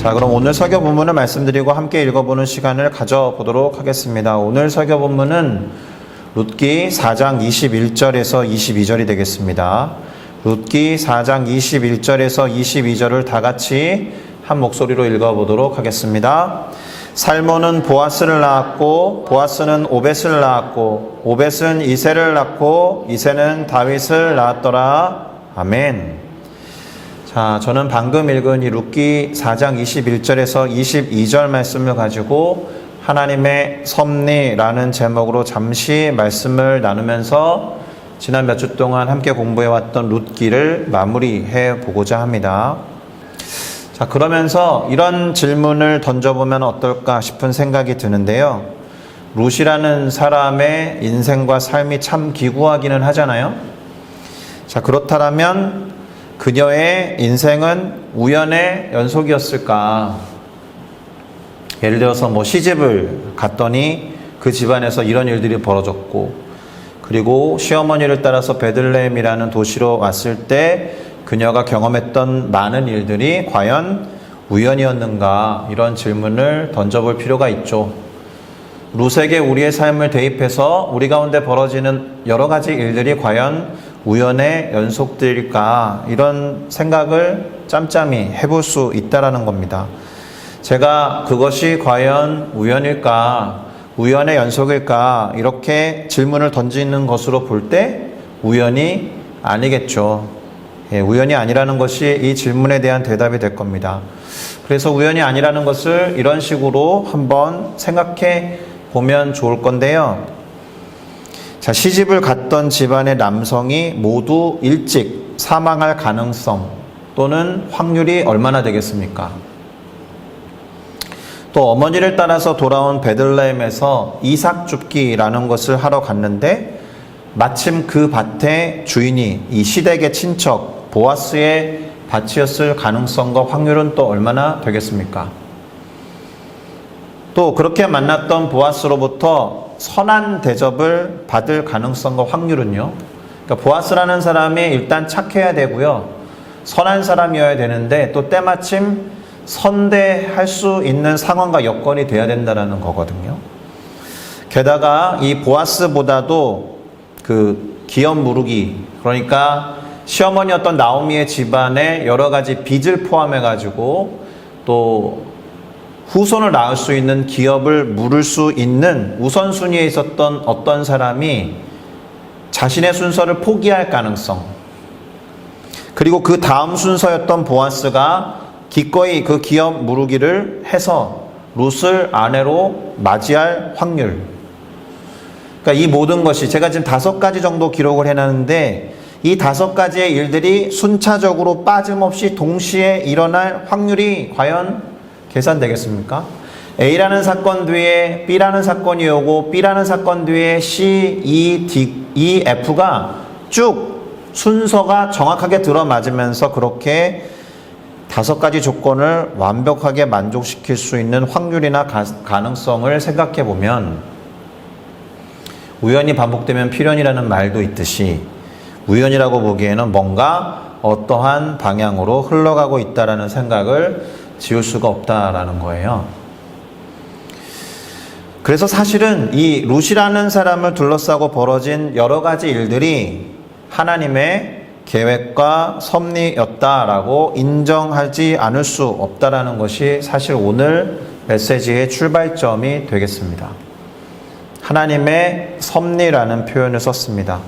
자, 그럼 오늘 설교 본문을 말씀드리고 함께 읽어보는 시간을 가져보도록 하겠습니다. 오늘 설교 본문은 룻기 4장 21절에서 22절이 되겠습니다. 룻기 4장 21절에서 22절을 다 같이 한 목소리로 읽어보도록 하겠습니다. 살몬은 보아스를 낳았고 보아스는 오벳을 낳았고 오벳은 이새를 낳고 이새는 다윗을 낳았더라. 아멘. 자, 저는 방금 읽은 이 룻기 4장 21절에서 22절 말씀을 가지고 하나님의 섭리라는 제목으로 잠시 말씀을 나누면서 지난 몇 주 동안 함께 공부해왔던 룻기를 마무리해 보고자 합니다. 자, 그러면서 이런 질문을 던져보면 어떨까 싶은 생각이 드는데요. 룻이라는 사람의 인생과 삶이 참 기구하기는 하잖아요. 자, 그렇다면 그녀의 인생은 우연의 연속이었을까? 예를 들어서 시집을 갔더니 그 집안에서 이런 일들이 벌어졌고, 그리고 시어머니를 따라서 베들레헴이라는 도시로 왔을 때 그녀가 경험했던 많은 일들이 과연 우연이었는가? 이런 질문을 던져볼 필요가 있죠. 룻에게 우리의 삶을 대입해서 우리 가운데 벌어지는 여러 가지 일들이 과연 우연의 연속들일까? 이런 생각을 짬짬이 해볼 수 있다라는 겁니다. 제가 그것이 과연 우연일까? 우연의 연속일까? 이렇게 질문을 던지는 것으로 볼 때 우연이 아니겠죠. 우연이 아니라는 것이 이 질문에 대한 대답이 될 겁니다. 그래서 우연이 아니라는 것을 이런 식으로 한번 생각해 보면 좋을 건데요. 자, 시집을 갔던 집안의 남성이 모두 일찍 사망할 가능성 또는 확률이 얼마나 되겠습니까? 또 어머니를 따라서 돌아온 베들레헴에서 이삭 줍기라는 것을 하러 갔는데 마침 그 밭의 주인이 이 시댁의 친척 보아스의 밭이었을 가능성과 확률은 또 얼마나 되겠습니까? 또 그렇게 만났던 보아스로부터 선한 대접을 받을 가능성과 확률은요. 그러니까 보아스라는 사람이 일단 착해야 되고요. 선한 사람이어야 되는데 또 때마침 선대할 수 있는 상황과 여건이 돼야 된다는 거거든요. 게다가 이 보아스보다도 그 기업 무르기, 그러니까 시어머니였던 나오미의 집안에 여러 가지 빚을 포함해가지고 또 후손을 낳을 수 있는 기업을 물을 수 있는 우선순위에 있었던 어떤 사람이 자신의 순서를 포기할 가능성, 그리고 그 다음 순서였던 보아스가 기꺼이 그 기업 무르기를 해서 룻을 아내로 맞이할 확률. 그러니까 이 모든 것이 제가 지금 5가지 정도 기록을 해놨는데 이 5가지의 일들이 순차적으로 빠짐없이 동시에 일어날 확률이 과연 계산되겠습니까? A라는 사건 뒤에 B라는 사건이 오고 B라는 사건 뒤에 C, E, D, E, F가 쭉 순서가 정확하게 들어맞으면서 그렇게 5가지 조건을 완벽하게 만족시킬 수 있는 확률이나 가능성을 생각해 보면 우연히 반복되면 필연이라는 말도 있듯이 우연이라고 보기에는 뭔가 어떠한 방향으로 흘러가고 있다라는 생각을 지울 수가 없다라는 거예요. 그래서 사실은 이 룻이라는 사람을 둘러싸고 벌어진 여러 가지 일들이 하나님의 계획과 섭리였다라고 인정하지 않을 수 없다라는 것이 사실 오늘 메시지의 출발점이 되겠습니다. 하나님의 섭리라는 표현을 썼습니다.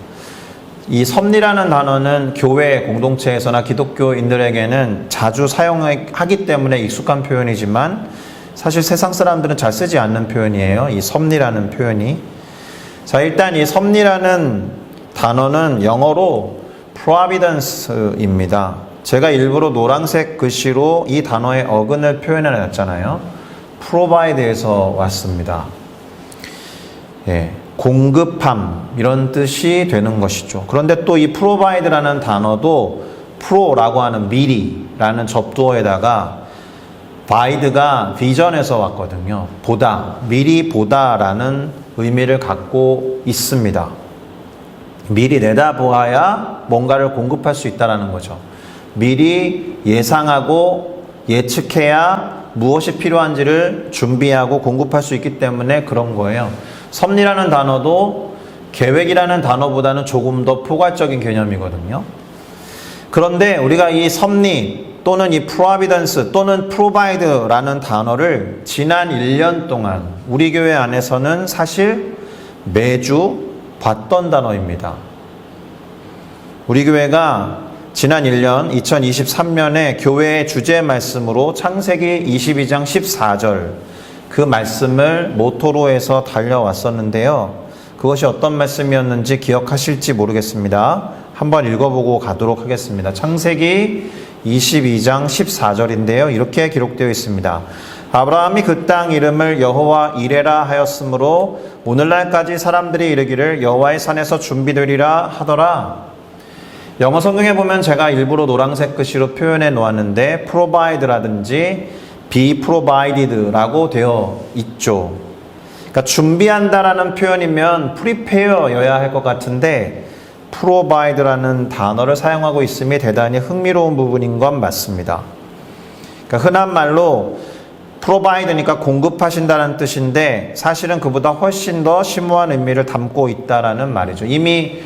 이 섭리라는 단어는 교회 공동체에서나 기독교인들에게는 자주 사용하기 때문에 익숙한 표현이지만 사실 세상 사람들은 잘 쓰지 않는 표현이에요. 이 섭리라는 표현이. 자, 일단 이 섭리라는 단어는 영어로 providence입니다. 제가 일부러 노란색 글씨로 이 단어의 어근을 표현해 놨잖아요. provide에서 왔습니다. 예. 공급함 이런 뜻이 되는 것이죠. 그런데 또 이 provide라는 단어도 pro라고 하는 미리라는 접두어에다가 bide가 vision에서 왔거든요. 보다, 미리 보다라는 의미를 갖고 있습니다. 미리 내다보아야 뭔가를 공급할 수 있다는 거죠. 미리 예상하고 예측해야 무엇이 필요한지를 준비하고 공급할 수 있기 때문에 그런 거예요. 섭리라는 단어도 계획이라는 단어보다는 조금 더 포괄적인 개념이거든요. 그런데 우리가 이 섭리 또는 이 providence 또는 provide라는 단어를 지난 1년 동안 우리 교회 안에서는 사실 매주 봤던 단어입니다. 우리 교회가 지난 1년 2023년에 교회의 주제 말씀으로 창세기 22장 14절 그 말씀을 모토로 해서 달려왔었는데요. 그것이 어떤 말씀이었는지 기억하실지 모르겠습니다. 한번 읽어보고 가도록 하겠습니다. 창세기 22장 14절인데요. 이렇게 기록되어 있습니다. 아브라함이 그 땅 이름을 여호와 이레라 하였으므로 오늘날까지 사람들이 이르기를 여호와의 산에서 준비되리라 하더라. 영어 성경에 보면 제가 일부러 노란색 글씨로 표현해 놓았는데 provide라든지 be provided라고 되어 있죠. 그러니까 준비한다라는 표현이면 prepare여야 할 것 같은데 provide라는 단어를 사용하고 있음이 대단히 흥미로운 부분인 건 맞습니다. 그러니까 흔한 말로 provide니까 공급하신다는 뜻인데 사실은 그보다 훨씬 더 심오한 의미를 담고 있다라는 말이죠. 이미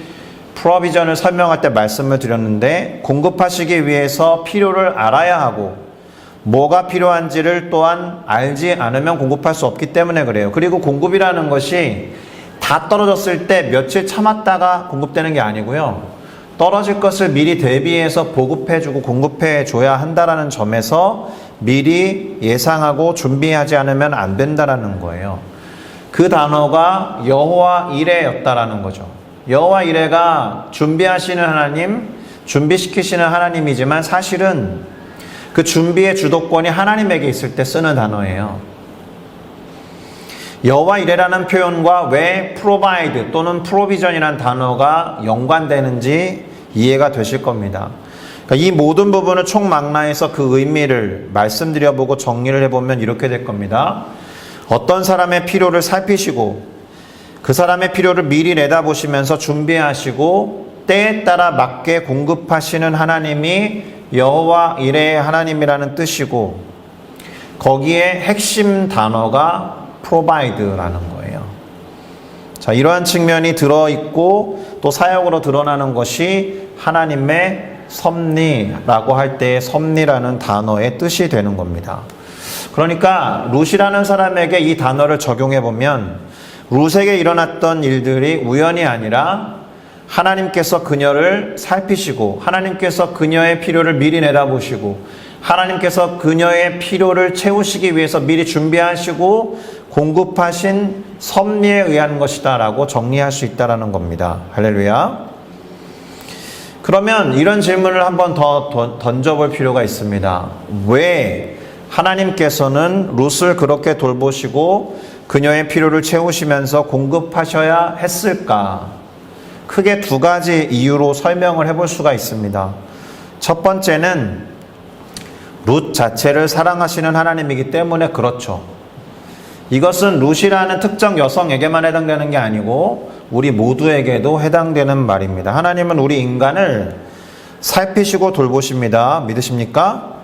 provision을 설명할 때 말씀을 드렸는데 공급하시기 위해서 필요를 알아야 하고 뭐가 필요한지를 또한 알지 않으면 공급할 수 없기 때문에 그래요. 그리고 공급이라는 것이 다 떨어졌을 때 며칠 참았다가 공급되는 게 아니고요. 떨어질 것을 미리 대비해서 보급해주고 공급해줘야 한다라는 점에서 미리 예상하고 준비하지 않으면 안 된다라는 거예요. 그 단어가 여호와 이레였다라는 거죠. 여호와 이레가 준비하시는 하나님, 준비시키시는 하나님이지만 사실은 그 준비의 주도권이 하나님에게 있을 때 쓰는 단어예요. 여호와 이레라는 표현과 왜 provide 또는 provision이라는 단어가 연관되는지 이해가 되실 겁니다. 그러니까 이 모든 부분을 총망라해서 그 의미를 말씀드려보고 정리를 해보면 이렇게 될 겁니다. 어떤 사람의 필요를 살피시고 그 사람의 필요를 미리 내다보시면서 준비하시고 때에 따라 맞게 공급하시는 하나님이 여호와 이레의 하나님이라는 뜻이고 거기에 핵심 단어가 provide라는 거예요. 자, 이러한 측면이 들어있고 또 사역으로 드러나는 것이 하나님의 섭리라고 할 때의 섭리라는 단어의 뜻이 되는 겁니다. 그러니까 룻이라는 사람에게 이 단어를 적용해 보면 룻에게 일어났던 일들이 우연이 아니라 하나님께서 그녀를 살피시고 하나님께서 그녀의 필요를 미리 내다보시고 하나님께서 그녀의 필요를 채우시기 위해서 미리 준비하시고 공급하신 섭리에 의한 것이다 라고 정리할 수 있다는 겁니다. 할렐루야. 그러면 이런 질문을 한번 더 던져볼 필요가 있습니다. 왜 하나님께서는 룻을 그렇게 돌보시고 그녀의 필요를 채우시면서 공급하셔야 했을까? 크게 두 가지 이유로 설명을 해볼 수가 있습니다. 첫 번째는 룻 자체를 사랑하시는 하나님이기 때문에 그렇죠. 이것은 룻이라는 특정 여성에게만 해당되는 게 아니고 우리 모두에게도 해당되는 말입니다. 하나님은 우리 인간을 살피시고 돌보십니다. 믿으십니까?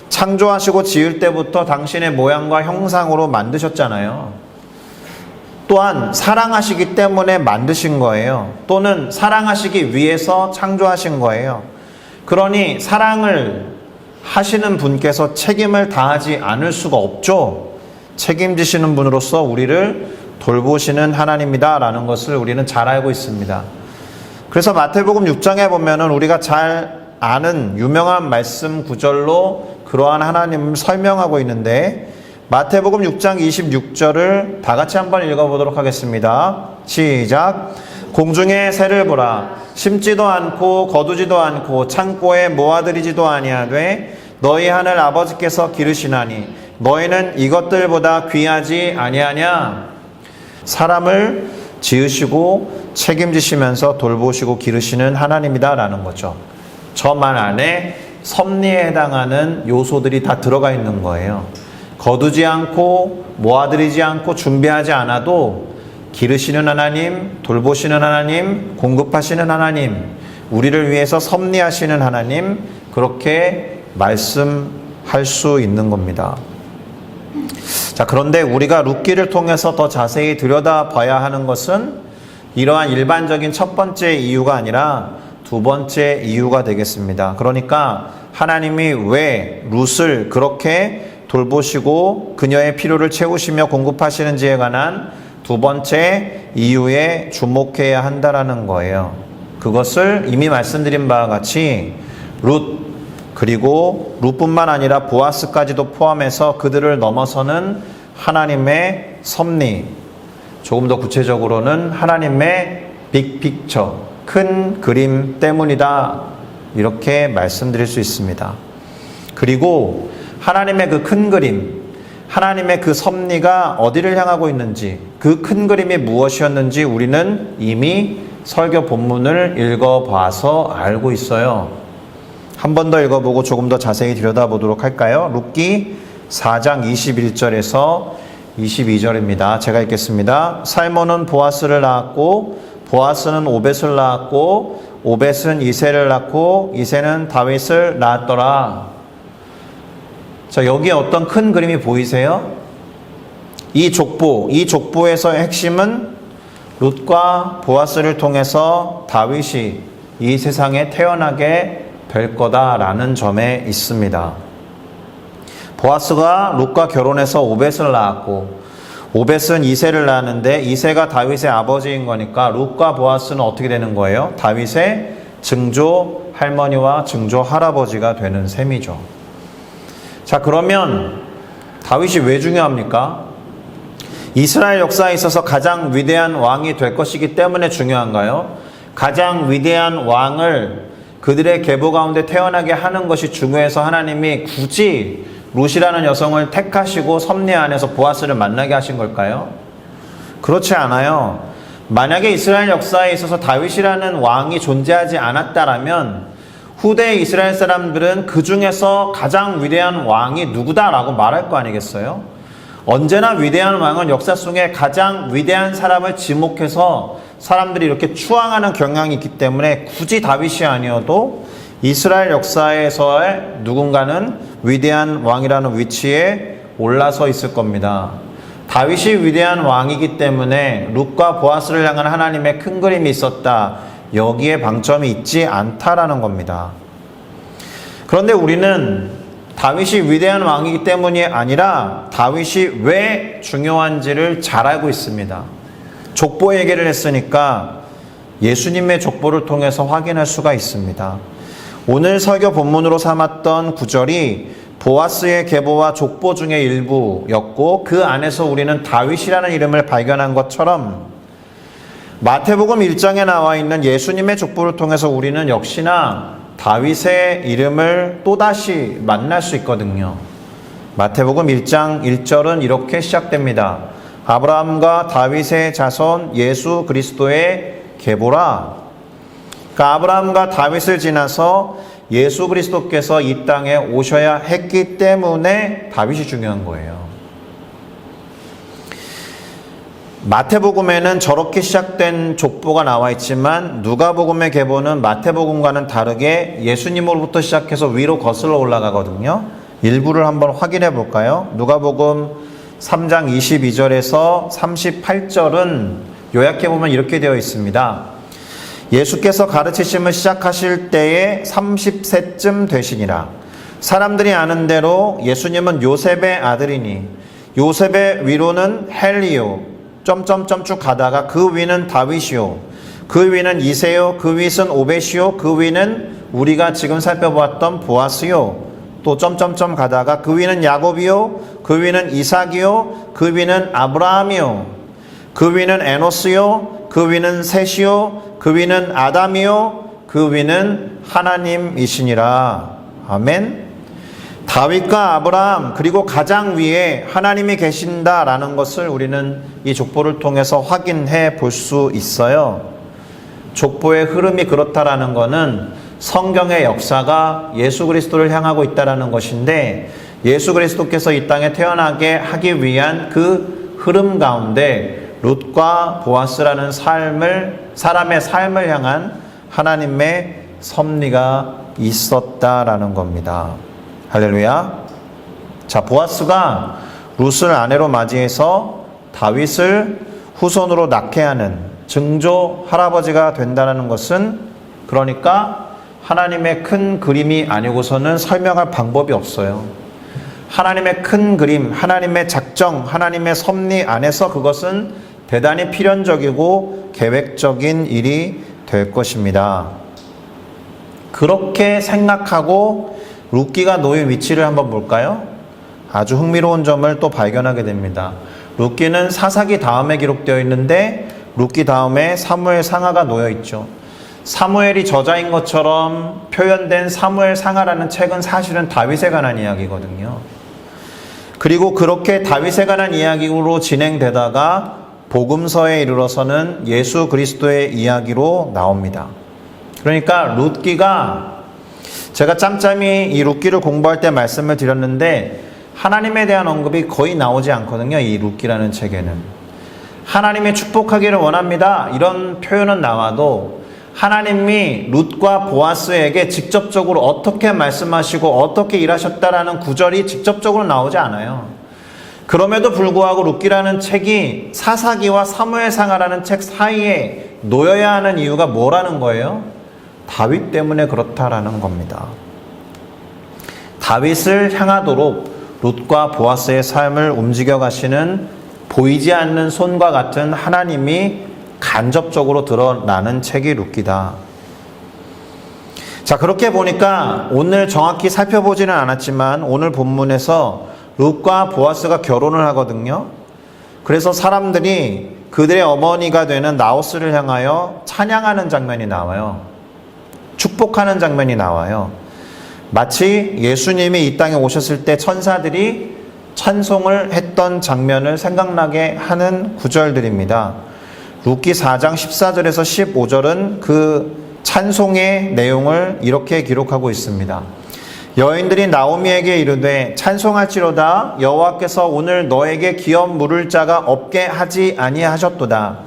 창조하시고 지을 때부터 당신의 모양과 형상으로 만드셨잖아요. 또한 사랑하시기 때문에 만드신 거예요. 또는 사랑하시기 위해서 창조하신 거예요. 그러니 사랑을 하시는 분께서 책임을 다하지 않을 수가 없죠. 책임지시는 분으로서 우리를 돌보시는 하나님이다 라는 것을 우리는 잘 알고 있습니다. 그래서 마태복음 6장에 보면은 우리가 잘 아는 유명한 말씀 구절로 그러한 하나님을 설명하고 있는데 마태복음 6장 26절을 다 같이 한번 읽어보도록 하겠습니다. 시작. 공중의 새를 보라. 심지도 않고 거두지도 않고 창고에 모아들이지도 아니하되 너희 하늘 아버지께서 기르시나니 너희는 이것들보다 귀하지 아니하냐. 사람을 지으시고 책임지시면서 돌보시고 기르시는 하나님이다 라는 거죠. 저 말 안에 섭리에 해당하는 요소들이 다 들어가 있는 거예요. 거두지 않고 모아들이지 않고 준비하지 않아도 기르시는 하나님, 돌보시는 하나님, 공급하시는 하나님, 우리를 위해서 섭리하시는 하나님, 그렇게 말씀할 수 있는 겁니다. 자, 그런데 우리가 룻기를 통해서 더 자세히 들여다봐야 하는 것은 이러한 일반적인 첫 번째 이유가 아니라 두 번째 이유가 되겠습니다. 그러니까 하나님이 왜 룻을 그렇게 돌보시고 그녀의 필요를 채우시며 공급하시는지에 관한 두 번째 이유에 주목해야 한다라는 거예요. 그것을 이미 말씀드린 바와 같이 룻, 그리고 룻뿐만 아니라 보아스까지도 포함해서 그들을 넘어서는 하나님의 섭리, 조금 더 구체적으로는 하나님의 빅픽처, 큰 그림 때문이다, 이렇게 말씀드릴 수 있습니다. 그리고 하나님의 그 큰 그림, 하나님의 그 섭리가 어디를 향하고 있는지, 그 큰 그림이 무엇이었는지 우리는 이미 설교 본문을 읽어봐서 알고 있어요. 한 번 더 읽어보고 조금 더 자세히 들여다보도록 할까요? 룻기 4장 21절에서 22절입니다. 제가 읽겠습니다. 살몬은 보아스를 낳았고 보아스는 오벳을 낳았고 오벳은 이새를 낳고 이새는 다윗을 낳았더라. 자, 여기에 어떤 큰 그림이 보이세요? 이 족보에서의 핵심은 룻과 보아스를 통해서 다윗이 이 세상에 태어나게 될 거다라는 점에 있습니다. 보아스가 룻과 결혼해서 오벳을 낳았고 오벳은 이새를 낳았는데 이새가 다윗의 아버지인 거니까 룻과 보아스는 어떻게 되는 거예요? 다윗의 증조 할머니와 증조 할아버지가 되는 셈이죠. 자, 그러면 다윗이 왜 중요합니까? 이스라엘 역사에 있어서 가장 위대한 왕이 될 것이기 때문에 중요한가요? 가장 위대한 왕을 그들의 계보 가운데 태어나게 하는 것이 중요해서 하나님이 굳이 룻이라는 여성을 택하시고 섭리 안에서 보아스를 만나게 하신 걸까요? 그렇지 않아요. 만약에 이스라엘 역사에 있어서 다윗이라는 왕이 존재하지 않았다라면 후대 이스라엘 사람들은 그 중에서 가장 위대한 왕이 누구다라고 말할 거 아니겠어요? 언제나 위대한 왕은 역사 속에 가장 위대한 사람을 지목해서 사람들이 이렇게 추앙하는 경향이 있기 때문에 굳이 다윗이 아니어도 이스라엘 역사에서의 누군가는 위대한 왕이라는 위치에 올라서 있을 겁니다. 다윗이 위대한 왕이기 때문에 룻과 보아스를 향한 하나님의 큰 그림이 있었다, 여기에 방점이 있지 않다라는 겁니다. 그런데 우리는 다윗이 위대한 왕이기 때문이 아니라 다윗이 왜 중요한지를 잘 알고 있습니다. 족보 얘기를 했으니까 예수님의 족보를 통해서 확인할 수가 있습니다. 오늘 설교 본문으로 삼았던 구절이 보아스의 계보와 족보 중의 일부였고 그 안에서 우리는 다윗이라는 이름을 발견한 것처럼 마태복음 1장에 나와 있는 예수님의 족보를 통해서 우리는 역시나 다윗의 이름을 또다시 만날 수 있거든요. 마태복음 1장 1절은 이렇게 시작됩니다. 아브라함과 다윗의 자손 예수 그리스도의 계보라. 그러니까 아브라함과 다윗을 지나서 예수 그리스도께서 이 땅에 오셔야 했기 때문에 다윗이 중요한 거예요. 마태복음에는 저렇게 시작된 족보가 나와 있지만 누가복음의 계보는 마태복음과는 다르게 예수님으로부터 시작해서 위로 거슬러 올라가거든요. 일부를 한번 확인해 볼까요? 누가복음 3장 22절에서 38절은 요약해 보면 이렇게 되어 있습니다. 예수께서 가르치심을 시작하실 때에 30세쯤 되시니라. 사람들이 아는 대로 예수님은 요셉의 아들이니 요셉의 위로는 헬리요 점점점 쭉 가다가 그 위는 다윗이요 그 위는 이새요 그 윗은 오벳이요 그 위는 우리가 지금 살펴보았던 보아스요 또 점점점 가다가 그 위는 야곱이요 그 위는 이삭이요 그 위는 아브라함이요 그 위는 에노스요 그 위는 셋이요 그 위는 아담이요 그 위는 하나님이시니라. 아멘. 다윗과 아브라함 그리고 가장 위에 하나님이 계신다라는 것을 우리는 이 족보를 통해서 확인해 볼 수 있어요. 족보의 흐름이 그렇다라는 것은 성경의 역사가 예수 그리스도를 향하고 있다라는 것인데 예수 그리스도께서 이 땅에 태어나게 하기 위한 그 흐름 가운데 룻과 보아스라는 사람의 삶을 향한 하나님의 섭리가 있었다라는 겁니다. 할렐루야. 자, 보아스가 룻을 아내로 맞이해서 다윗을 후손으로 낳게 하는 증조 할아버지가 된다는 것은, 그러니까 하나님의 큰 그림이 아니고서는 설명할 방법이 없어요. 하나님의 큰 그림, 하나님의 작정, 하나님의 섭리 안에서 그것은 대단히 필연적이고 계획적인 일이 될 것입니다. 그렇게 생각하고 룻기가 놓인 위치를 한번 볼까요? 아주 흥미로운 점을 또 발견하게 됩니다. 룻기는 사사기 다음에 기록되어 있는데 룻기 다음에 사무엘 상하가 놓여 있죠. 사무엘이 저자인 것처럼 표현된 사무엘 상하라는 책은 사실은 다윗에 관한 이야기거든요. 그리고 그렇게 다윗에 관한 이야기로 진행되다가 복음서에 이르러서는 예수 그리스도의 이야기로 나옵니다. 그러니까 룻기가, 제가 짬짬이 이 룻기를 공부할 때 말씀을 드렸는데 하나님에 대한 언급이 거의 나오지 않거든요. 이 룻기라는 책에는. 하나님이 축복하기를 원합니다, 이런 표현은 나와도 하나님이 룻과 보아스에게 직접적으로 어떻게 말씀하시고 어떻게 일하셨다라는 구절이 직접적으로 나오지 않아요. 그럼에도 불구하고 룻기라는 책이 사사기와 사무엘상하라는 책 사이에 놓여야 하는 이유가 뭐라는 거예요? 다윗 때문에 그렇다라는 겁니다. 다윗을 향하도록 룻과 보아스의 삶을 움직여 가시는 보이지 않는 손과 같은 하나님이 간접적으로 드러나는 책이 룻기다. 자, 그렇게 보니까 오늘 정확히 살펴보지는 않았지만 오늘 본문에서 룻과 보아스가 결혼을 하거든요. 그래서 사람들이 그들의 어머니가 되는 나오스를 향하여 찬양하는 장면이 나와요. 축복하는 장면이 나와요. 마치 예수님이 이 땅에 오셨을 때 천사들이 찬송을 했던 장면을 생각나게 하는 구절들입니다. 룻기 4장 14절에서 15절은 그 찬송의 내용을 이렇게 기록하고 있습니다. 여인들이 나오미에게 이르되 찬송할지로다, 여호와께서 오늘 너에게 기업 물을 자가 없게 하지 아니하셨도다.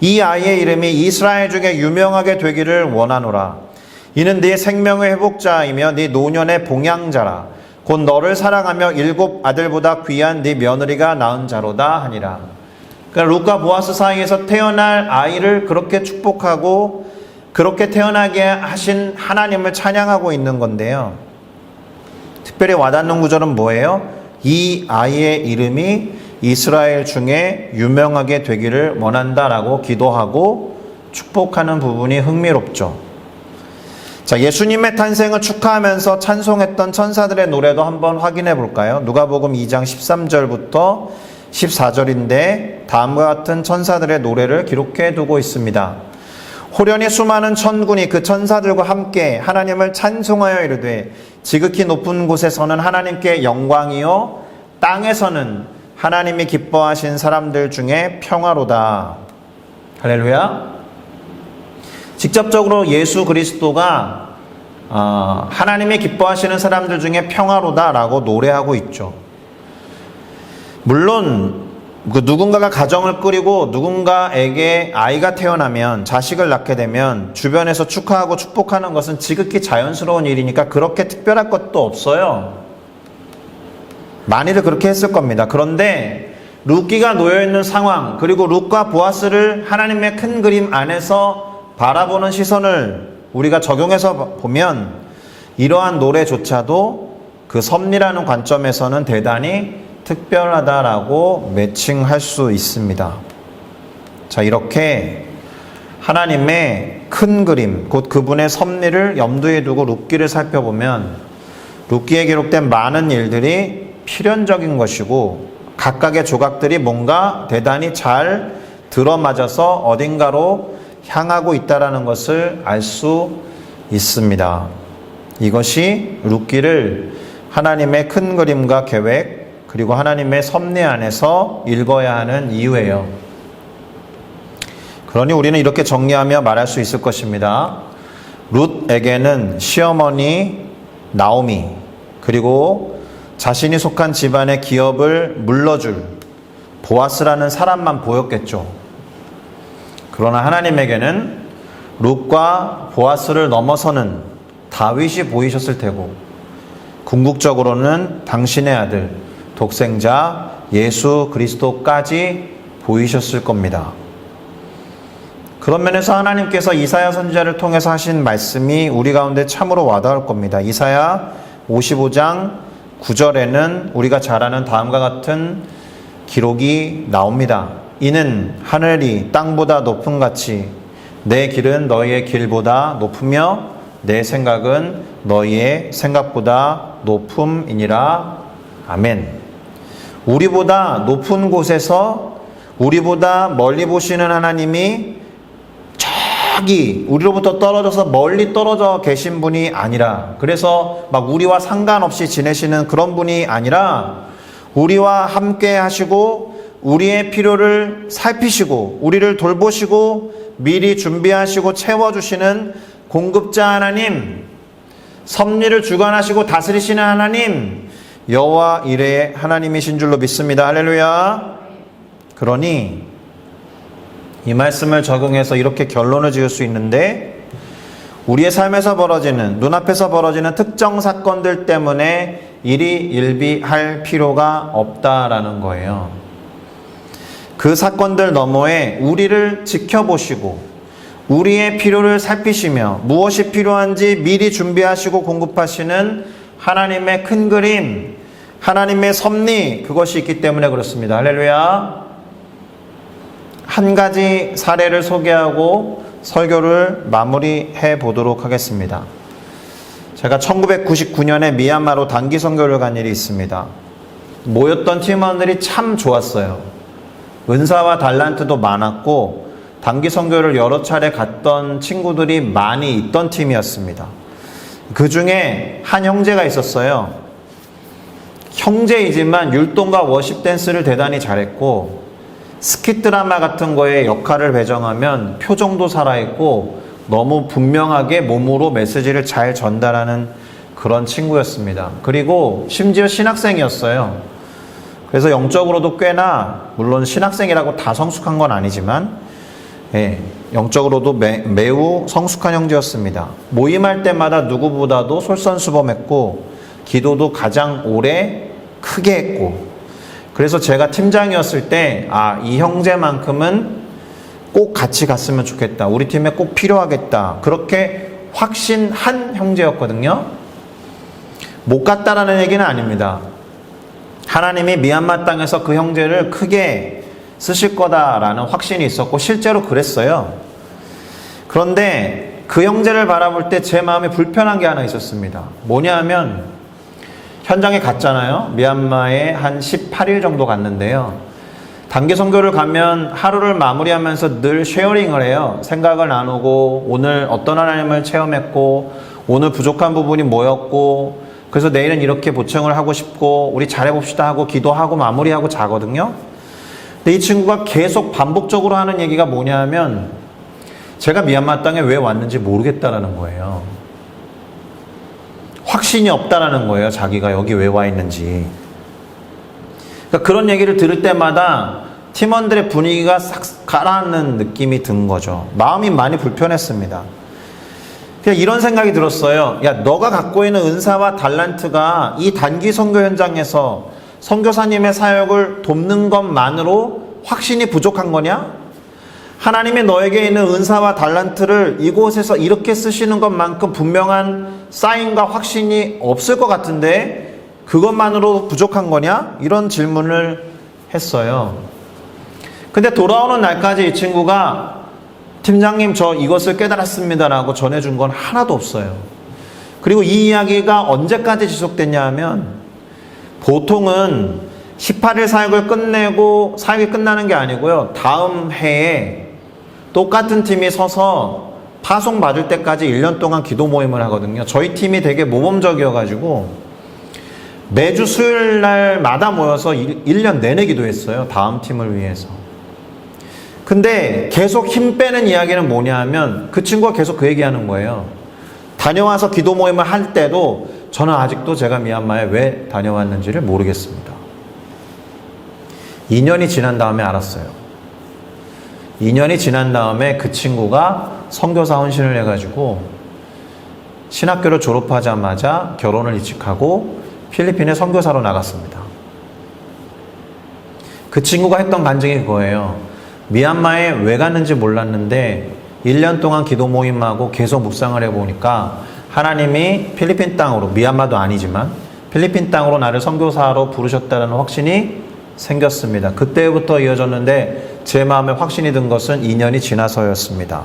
이 아이의 이름이 이스라엘 중에 유명하게 되기를 원하노라. 이는 네 생명의 회복자이며 네 노년의 봉양자라. 곧 너를 사랑하며 7 아들보다 귀한 네 며느리가 낳은 자로다 하니라. 그러니까 룻과 보아스 사이에서 태어날 아이를 그렇게 축복하고 그렇게 태어나게 하신 하나님을 찬양하고 있는 건데요. 특별히 와닿는 구절은 뭐예요? 이 아이의 이름이 이스라엘 중에 유명하게 되기를 원한다라고 기도하고 축복하는 부분이 흥미롭죠. 자, 예수님의 탄생을 축하하면서 찬송했던 천사들의 노래도 한번 확인해 볼까요? 누가복음 2장 13절부터 14절인데 다음과 같은 천사들의 노래를 기록해 두고 있습니다. 호련히 수많은 천군이 그 천사들과 함께 하나님을 찬송하여 이르되 지극히 높은 곳에서는 하나님께 영광이요 땅에서는 하나님이 기뻐하신 사람들 중에 평화로다. 할렐루야. 직접적으로 예수 그리스도가 하나님이 기뻐하시는 사람들 중에 평화로다라고 노래하고 있죠. 물론 그 누군가가 가정을 꾸리고 누군가에게 아이가 태어나면, 자식을 낳게 되면 주변에서 축하하고 축복하는 것은 지극히 자연스러운 일이니까 그렇게 특별할 것도 없어요. 많이들 그렇게 했을 겁니다. 그런데 룻기가 놓여있는 상황, 그리고 룻과 보아스를 하나님의 큰 그림 안에서 바라보는 시선을 우리가 적용해서 보면 이러한 노래조차도 그 섭리라는 관점에서는 대단히 특별하다라고 매칭할 수 있습니다. 자, 이렇게 하나님의 큰 그림, 곧 그분의 섭리를 염두에 두고 룻기를 살펴보면 룻기에 기록된 많은 일들이 필연적인 것이고 각각의 조각들이 뭔가 대단히 잘 들어맞아서 어딘가로 향하고 있다는 것을 알 수 있습니다. 이것이 룻기를 하나님의 큰 그림과 계획, 그리고 하나님의 섭리 안에서 읽어야 하는 이유예요. 그러니 우리는 이렇게 정리하며 말할 수 있을 것입니다. 룻에게는 시어머니 나오미, 그리고 자신이 속한 집안의 기업을 물러줄 보아스라는 사람만 보였겠죠. 그러나 하나님에게는 룻과 보아스를 넘어서는 다윗이 보이셨을 테고, 궁극적으로는 당신의 아들 독생자 예수 그리스도까지 보이셨을 겁니다. 그런 면에서 하나님께서 이사야 선지자를 통해서 하신 말씀이 우리 가운데 참으로 와닿을 겁니다. 이사야 55장 9절에는 우리가 잘 아는 다음과 같은 기록이 나옵니다. 이는 하늘이 땅보다 높음 같이 내 길은 너희의 길보다 높으며 내 생각은 너희의 생각보다 높음이니라. 아멘. 우리보다 높은 곳에서 우리보다 멀리 보시는 하나님이 저기 우리로부터 떨어져서 멀리 떨어져 계신 분이 아니라, 그래서 막 우리와 상관없이 지내시는 그런 분이 아니라 우리와 함께 하시고 우리의 필요를 살피시고 우리를 돌보시고 미리 준비하시고 채워주시는 공급자 하나님, 섭리를 주관하시고 다스리시는 하나님, 여호와 이레의 하나님이신 줄로 믿습니다. 할렐루야. 그러니 이 말씀을 적용해서 이렇게 결론을 지을 수 있는데, 우리의 삶에서 벌어지는, 눈앞에서 벌어지는 특정 사건들 때문에 일희일비할 필요가 없다라는 거예요. 그 사건들 너머에 우리를 지켜보시고 우리의 필요를 살피시며 무엇이 필요한지 미리 준비하시고 공급하시는 하나님의 큰 그림, 하나님의 섭리, 그것이 있기 때문에 그렇습니다. 할렐루야. 한 가지 사례를 소개하고 설교를 마무리해 보도록 하겠습니다. 제가 1999년에 미얀마로 단기 선교를 간 일이 있습니다. 모였던 팀원들이 참 좋았어요. 은사와 달란트도 많았고 단기 선교를 여러 차례 갔던 친구들이 많이 있던 팀이었습니다. 그 중에 한 형제가 있었어요. 형제이지만 율동과 워십 댄스를 대단히 잘했고 스킷 드라마 같은 거에 역할을 배정하면 표정도 살아있고 너무 분명하게 몸으로 메시지를 잘 전달하는 그런 친구였습니다. 그리고 심지어 신학생이었어요. 그래서 영적으로도 꽤나, 물론 신학생이라고 다 성숙한 건 아니지만 영적으로도 매우 성숙한 형제였습니다. 모임할 때마다 누구보다도 솔선수범했고 기도도 가장 오래 크게 했고, 그래서 제가 팀장이었을 때 이 형제만큼은 꼭 같이 갔으면 좋겠다, 우리 팀에 꼭 필요하겠다, 그렇게 확신한 형제였거든요. 못 갔다라는 얘기는 아닙니다. 하나님이 미얀마 땅에서 그 형제를 크게 쓰실 거다라는 확신이 있었고 실제로 그랬어요. 그런데 그 형제를 바라볼 때 제 마음에 불편한 게 하나 있었습니다. 뭐냐 하면, 현장에 갔잖아요. 미얀마에 한 18일 정도 갔는데요. 단기 선교를 가면 하루를 마무리하면서 늘 쉐어링을 해요. 생각을 나누고 오늘 어떤 하나님을 체험했고 오늘 부족한 부분이 뭐였고, 그래서 내일은 이렇게 보충을 하고 싶고 우리 잘해봅시다 하고 기도하고 마무리하고 자거든요. 근데 이 친구가 계속 반복적으로 하는 얘기가 뭐냐 하면, 제가 미얀마 땅에 왜 왔는지 모르겠다라는 거예요. 확신이 없다라는 거예요. 자기가 여기 왜 와 있는지. 그러니까 그런 얘기를 들을 때마다 팀원들의 분위기가 싹 가라앉는 느낌이 든 거죠. 마음이 많이 불편했습니다. 그냥 이런 생각이 들었어요. 야, 너가 갖고 있는 은사와 달란트가 이 단기 선교 현장에서 선교사님의 사역을 돕는 것만으로 확신이 부족한 거냐? 하나님이 너에게 있는 은사와 달란트를 이곳에서 이렇게 쓰시는 것만큼 분명한 사인과 확신이 없을 것 같은데 그것만으로 부족한 거냐? 이런 질문을 했어요. 근데 돌아오는 날까지 이 친구가 팀장님 저 이것을 깨달았습니다라고 전해준 건 하나도 없어요. 그리고 이 이야기가 언제까지 지속됐냐 하면, 보통은 18일 사역을 끝내고 사역이 끝나는 게 아니고요, 다음 해에 똑같은 팀이 서서 파송 받을 때까지 1년 동안 기도 모임을 하거든요. 저희 팀이 되게 모범적이어가지고 매주 수요일 날마다 모여서 1년 내내 기도했어요. 다음 팀을 위해서. 근데 계속 힘 빼는 이야기는 뭐냐 하면, 그 친구가 계속 그 얘기하는 거예요. 다녀와서 기도 모임을 할 때도 저는 아직도 제가 미얀마에 왜 다녀왔는지를 모르겠습니다. 2년이 지난 다음에 알았어요. 2년이 지난 다음에 그 친구가 선교사 헌신을 해가지고 신학교를 졸업하자마자 결혼을 이직하고 필리핀에 선교사로 나갔습니다. 그 친구가 했던 간증이 그거예요. 미얀마에 왜 갔는지 몰랐는데 1년 동안 기도 모임하고 계속 묵상을 해보니까 하나님이 필리핀 땅으로, 미얀마도 아니지만 필리핀 땅으로 나를 선교사로 부르셨다는 확신이 생겼습니다. 그때부터 이어졌는데 제 마음에 확신이 든 것은 2년이 지나서였습니다.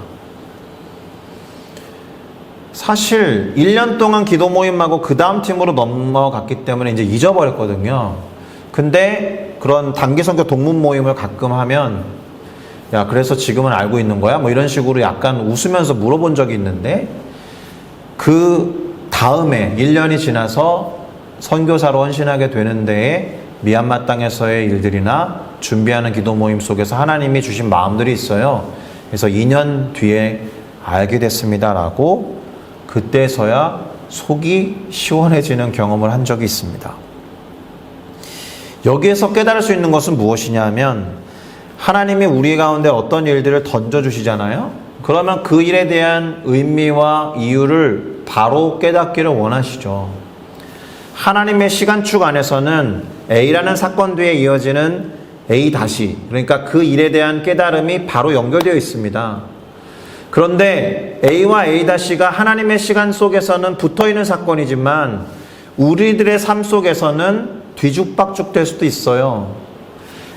사실 1년 동안 기도 모임하고 그 다음 팀으로 넘어갔기 때문에 이제 잊어버렸거든요. 근데 그런 단기 선교 동문 모임을 가끔 하면 야, 그래서 지금은 알고 있는 거야? 뭐 이런 식으로 약간 웃으면서 물어본 적이 있는데 그 다음에 1년이 지나서 선교사로 헌신하게 되는 데에 미얀마 땅에서의 일들이나 준비하는 기도 모임 속에서 하나님이 주신 마음들이 있어요. 그래서 2년 뒤에 알게 됐습니다라고 그때서야 속이 시원해지는 경험을 한 적이 있습니다. 여기에서 깨달을 수 있는 것은 무엇이냐면 하나님이 우리 가운데 어떤 일들을 던져주시잖아요. 그러면 그 일에 대한 의미와 이유를 바로 깨닫기를 원하시죠. 하나님의 시간축 안에서는 A라는 사건 뒤에 이어지는 A 다시, 그러니까 그 일에 대한 깨달음이 바로 연결되어 있습니다. 그런데 A와 A 다시가 하나님의 시간 속에서는 붙어있는 사건이지만 우리들의 삶 속에서는 뒤죽박죽 될 수도 있어요.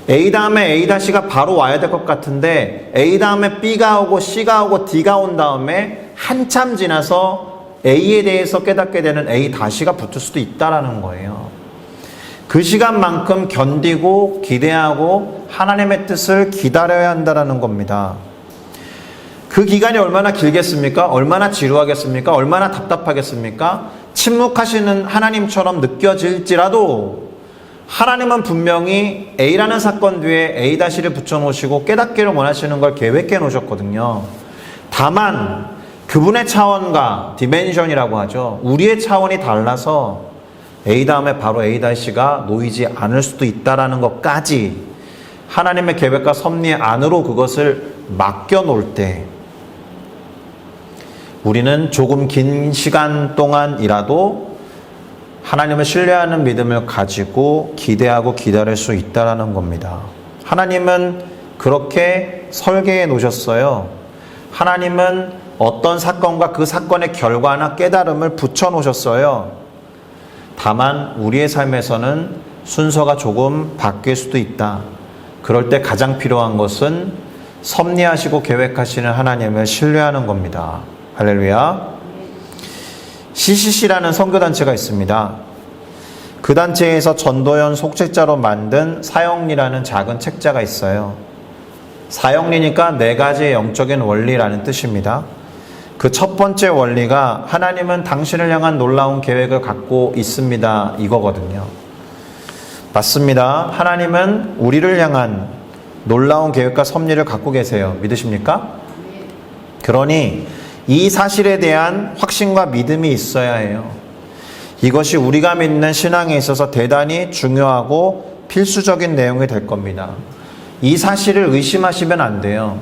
A 다음에 A 다시가 바로 와야 될 것 같은데 A 다음에 B가 오고 C가 오고 D가 온 다음에 한참 지나서 A에 대해서 깨닫게 되는 A 다시가 붙을 수도 있다라는 거예요. 그 시간만큼 견디고 기대하고 하나님의 뜻을 기다려야 한다라는 겁니다. 그 기간이 얼마나 길겠습니까? 얼마나 지루하겠습니까? 얼마나 답답하겠습니까? 침묵하시는 하나님처럼 느껴질지라도 하나님은 분명히 A라는 사건 뒤에 A-를 붙여놓으시고 깨닫기를 원하시는 걸 계획해 놓으셨거든요. 다만 그분의 차원과 디멘션이라고 하죠. 우리의 차원이 달라서 A 다음에 바로 A-가 놓이지 않을 수도 있다라는 것까지 하나님의 계획과 섭리 안으로 그것을 맡겨놓을 때 우리는 조금 긴 시간 동안이라도 하나님을 신뢰하는 믿음을 가지고 기대하고 기다릴 수 있다는 겁니다. 하나님은 그렇게 설계해 놓으셨어요. 하나님은 어떤 사건과 그 사건의 결과나 깨달음을 붙여 놓으셨어요. 다만 우리의 삶에서는 순서가 조금 바뀔 수도 있다. 그럴 때 가장 필요한 것은 섭리하시고 계획하시는 하나님을 신뢰하는 겁니다. 할렐루야. CCC라는 선교단체가 있습니다. 그 단체에서 전도연 속책자로 만든 사형리라는 작은 책자가 있어요. 사형리니까 4가지의 영적인 원리라는 뜻입니다. 그 첫 번째 원리가 하나님은 당신을 향한 놀라운 계획을 갖고 있습니다. 이거거든요. 맞습니다. 하나님은 우리를 향한 놀라운 계획과 섭리를 갖고 계세요. 믿으십니까? 그러니 이 사실에 대한 확신과 믿음이 있어야 해요. 이것이 우리가 믿는 신앙에 있어서 대단히 중요하고 필수적인 내용이 될 겁니다. 이 사실을 의심하시면 안 돼요.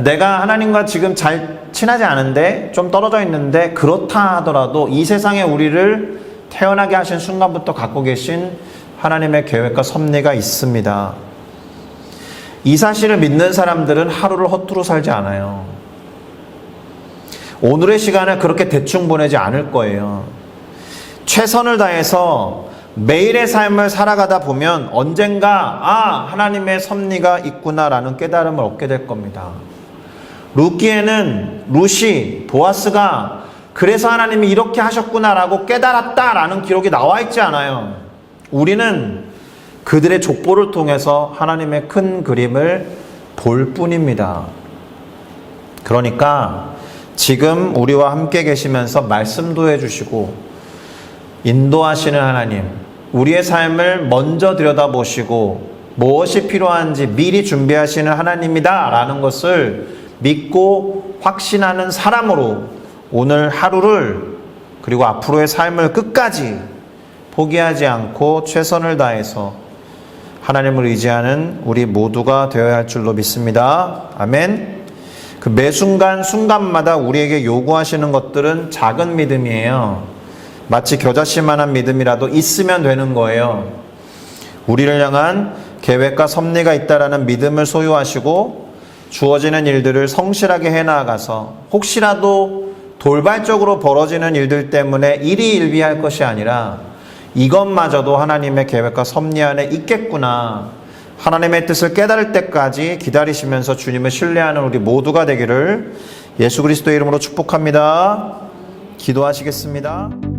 내가 하나님과 지금 잘 친하지 않은데 좀 떨어져 있는데 그렇다 하더라도 이 세상에 우리를 태어나게 하신 순간부터 갖고 계신 하나님의 계획과 섭리가 있습니다. 이 사실을 믿는 사람들은 하루를 허투루 살지 않아요. 오늘의 시간을 그렇게 대충 보내지 않을 거예요. 최선을 다해서 매일의 삶을 살아가다 보면 언젠가 하나님의 섭리가 있구나라는 깨달음을 얻게 될 겁니다. 룻기에는 룻이 보아스가 그래서 하나님이 이렇게 하셨구나라고 깨달았다라는 기록이 나와 있지 않아요. 우리는 그들의 족보를 통해서 하나님의 큰 그림을 볼 뿐입니다. 그러니까 지금 우리와 함께 계시면서 말씀도 해주시고 인도하시는 하나님, 우리의 삶을 먼저 들여다보시고 무엇이 필요한지 미리 준비하시는 하나님이다 라는 것을 믿고 확신하는 사람으로 오늘 하루를 그리고 앞으로의 삶을 끝까지 포기하지 않고 최선을 다해서 하나님을 의지하는 우리 모두가 되어야 할 줄로 믿습니다. 아멘. 그 매 순간마다 우리에게 요구하시는 것들은 작은 믿음이에요. 마치 겨자씨만한 믿음이라도 있으면 되는 거예요. 우리를 향한 계획과 섭리가 있다라는 믿음을 소유하시고 주어지는 일들을 성실하게 해나가서 혹시라도 돌발적으로 벌어지는 일들 때문에 일희일비할 것이 아니라 이것마저도 하나님의 계획과 섭리 안에 있겠구나, 하나님의 뜻을 깨달을 때까지 기다리시면서 주님을 신뢰하는 우리 모두가 되기를 예수 그리스도의 이름으로 축복합니다. 기도하시겠습니다.